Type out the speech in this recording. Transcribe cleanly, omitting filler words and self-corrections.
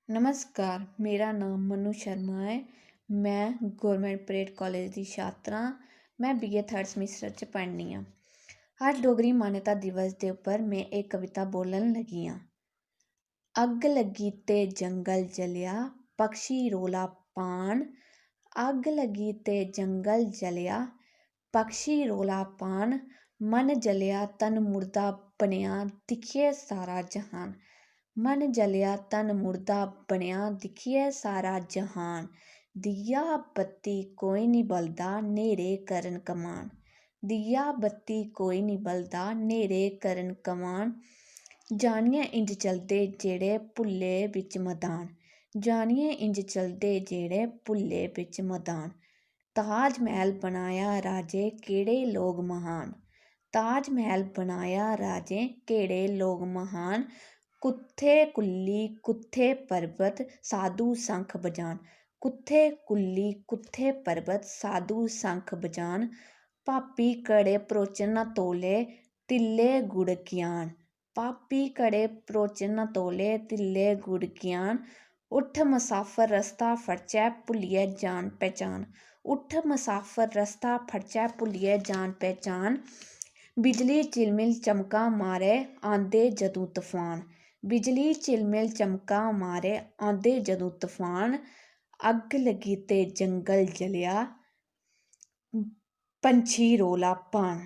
नमस्कार, मेरा नाम मनु शर्मा है। मैं गौरमेंट परेड कॉलेज की छात्रा। मैं BA थर्ड सेमेस्टर च पढ़नी आं। अज्ज डोगरी मान्यता दिवस दे उप्पर में एक कविता बोलन लगी आं। अग्ग लगी ते जंगल जलिया, पक्षी रौला पान। अग्ग लगी ते जंगल जलिया, पक्षी रौला पान। मन जलिया तन मुर्दा बनेआ, दिक्खियै सारा जहान। मन जलिया तन मुर्दा बनेआ, दिक्खियै सारा जहान। दिया बत्ती कोई निं बलदा, न्हेरे करन कमान। दिया बत्ती कोई निं बलदा, न्हेरे करन कमान। जानियै इंज चलदे जेह्ड़े भुल्ले बिच मदान। जानियै इंज चलदे जेह्ड़े भुल्ले बिच मदान। ताज महल बनाया राजे, केह्ड़े लोग महान। ताज महल बनाया राजे, केह्ड़े लोग महान। कुत्थै कुल्ली कुत्थै पर्वत, साधु शंख बजान। कुत्थै कुल्ली कुत्थै पर्वत, साधु शंख बजान। पापी घड़े भरोचन न तौले, तिल्ले गुड़ ज्ञान। पापी घड़े भरोचन न तौले, तिल्ले गुड़ ज्ञान। उठ मसाफर रस्ता फड़चै, भुल्लियै जान पहचान। उठ मसाफर रस्ता फड़चै, भुल्लियै जान पहचान। बिजली झिलमिल चमका मारे, आंदे जदूं तूफान। बिजली झिलमिल चमका मारे, आंदे जदूं तूफान। अग्ग लगी ते जंगल जलिया, पंछी रौला पान।